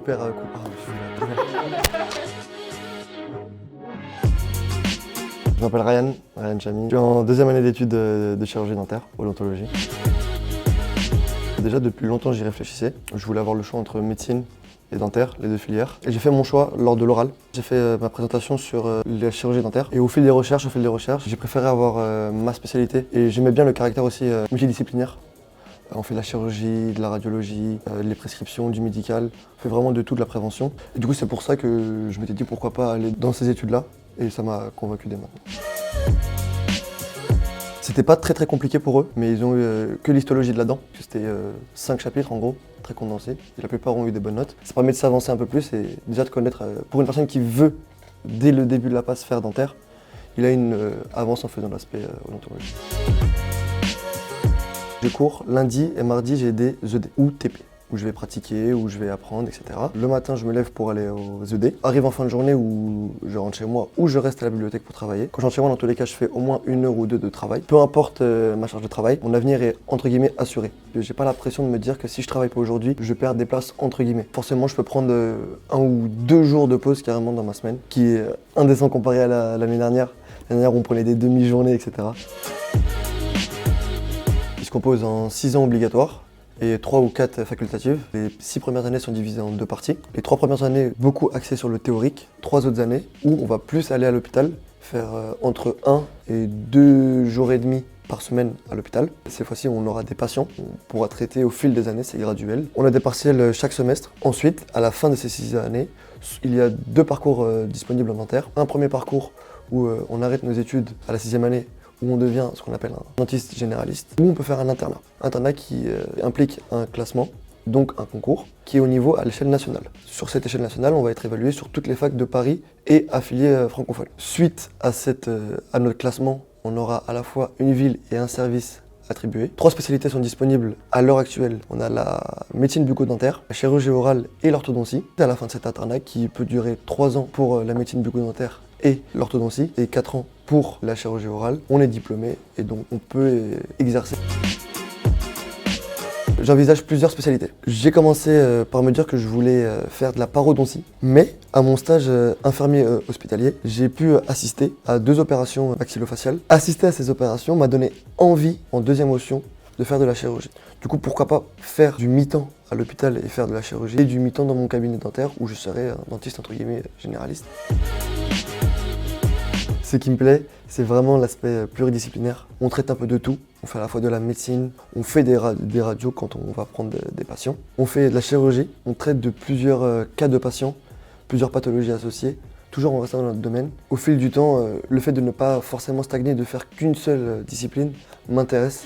super cool. Je m'appelle Ryan Chamy. Je suis en deuxième année d'études de chirurgie dentaire, odontologie. Déjà depuis longtemps j'y réfléchissais. Je voulais avoir le choix entre médecine et dentaire, les deux filières. Et j'ai fait mon choix lors de l'oral. J'ai fait ma présentation sur la chirurgie dentaire. Et au fil des recherches, j'ai préféré avoir ma spécialité. Et j'aimais bien le caractère aussi multidisciplinaire. On fait de la chirurgie, de la radiologie, les prescriptions, du médical. On fait vraiment de tout, de la prévention. Et du coup, c'est pour ça que je m'étais dit pourquoi pas aller dans ces études-là. Et ça m'a convaincu dès maintenant. C'était pas très compliqué pour eux, mais ils ont eu que l'histologie de la dent. C'était 5 chapitres en gros, très condensés. Et la plupart ont eu des bonnes notes. Ça permet de s'avancer un peu plus et déjà de connaître, pour une personne qui veut, dès le début de la passe, faire dentaire, il a une avance en faisant l'aspect odontologie. J'ai cours lundi et mardi, j'ai des ED ou TP, où je vais pratiquer, où je vais apprendre, etc. Le matin, je me lève pour aller aux ED. Arrive en fin de journée où je rentre chez moi ou je reste à la bibliothèque pour travailler. Quand je rentre chez moi, dans tous les cas, je fais au moins 1 heure ou 2 de travail. Peu importe ma charge de travail, mon avenir est entre guillemets assuré. J'ai pas la pression de me dire que si je travaille pas aujourd'hui, je perds des places entre guillemets. Forcément, je peux prendre 1 ou 2 jours de pause carrément dans ma semaine, qui est indécent comparé à l'année dernière. L'année dernière, on prenait des demi-journées, etc. Il se compose en 6 ans obligatoires et 3 ou 4 facultatives. Les 6 premières années sont divisées en 2 parties. Les 3 premières années, beaucoup axées sur le théorique. 3 autres années où on va plus aller à l'hôpital, faire entre 1 et 2 jours et demi par semaine à l'hôpital. Cette fois-ci, on aura des patients. On pourra traiter au fil des années, c'est graduel. On a des partiels chaque semestre. Ensuite, à la fin de ces 6 années, il y a 2 parcours disponibles en dentaire. Un premier parcours où on arrête nos études à la 6e année, où on devient ce qu'on appelle un dentiste généraliste, où on peut faire un internat. Internat qui implique un classement, donc un concours, qui est au niveau à l'échelle nationale. Sur cette échelle nationale, on va être évalué sur toutes les facs de Paris et affiliés francophones. Suite à notre classement, on aura à la fois une ville et un service attribués. 3 spécialités sont disponibles à l'heure actuelle. On a la médecine bucco-dentaire, la chirurgie orale et l'orthodontie. À la fin de cet internat qui peut durer 3 ans pour la médecine bucco-dentaire et l'orthodontie et 4 ans pour la chirurgie orale, on est diplômé et donc on peut exercer. J'envisage plusieurs spécialités. J'ai commencé par me dire que je voulais faire de la parodontie, mais à mon stage infirmier hospitalier, j'ai pu assister à 2 opérations maxillofaciales. Assister à ces opérations m'a donné envie, en deuxième option, de faire de la chirurgie. Du coup, pourquoi pas faire du mi-temps à l'hôpital et faire de la chirurgie, et du mi-temps dans mon cabinet dentaire où je serais un dentiste entre guillemets généraliste. Ce qui me plaît, c'est vraiment l'aspect pluridisciplinaire. On traite un peu de tout. On fait à la fois de la médecine, on fait des radios quand on va prendre des patients. On fait de la chirurgie, on traite de plusieurs cas de patients, plusieurs pathologies associées, toujours en restant dans notre domaine. Au fil du temps, le fait de ne pas forcément stagner, de faire qu'une seule discipline, m'intéresse.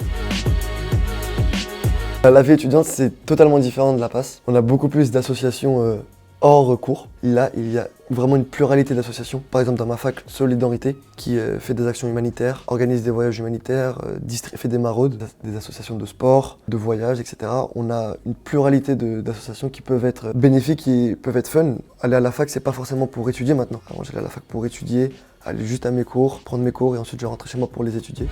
La vie étudiante, c'est totalement différent de la passe. On a beaucoup plus d'associations hors cours. Là, il y a vraiment une pluralité d'associations. Par exemple, dans ma fac, Solidarité, qui fait des actions humanitaires, organise des voyages humanitaires, fait des maraudes, des associations de sport, de voyages, etc. On a une pluralité d'associations qui peuvent être bénéfiques et peuvent être fun. Aller à la fac, c'est pas forcément pour étudier maintenant. Avant, j'allais à la fac pour étudier, aller juste à mes cours, prendre mes cours et ensuite je rentrais chez moi pour les étudier.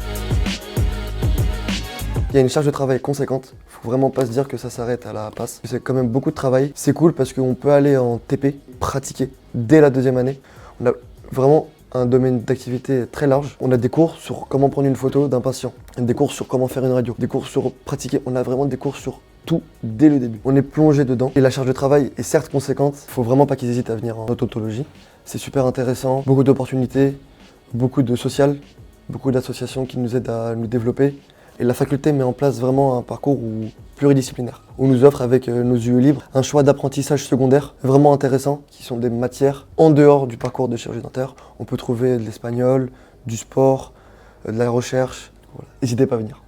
Il y a une charge de travail conséquente, faut vraiment pas se dire que ça s'arrête à la passe. C'est quand même beaucoup de travail. C'est cool parce qu'on peut aller en TP, pratiquer dès la 2e année. On a vraiment un domaine d'activité très large. On a des cours sur comment prendre une photo d'un patient, des cours sur comment faire une radio, des cours sur pratiquer. On a vraiment des cours sur tout dès le début. On est plongé dedans et la charge de travail est certes conséquente. Faut vraiment pas qu'ils hésitent à venir en odontologie. C'est super intéressant, beaucoup d'opportunités, beaucoup de social, beaucoup d'associations qui nous aident à nous développer. Et la faculté met en place vraiment un parcours pluridisciplinaire. On nous offre avec nos UE libres un choix d'apprentissage secondaire vraiment intéressant, qui sont des matières en dehors du parcours de chirurgie dentaire. On peut trouver de l'espagnol, du sport, de la recherche. Voilà. N'hésitez pas à venir.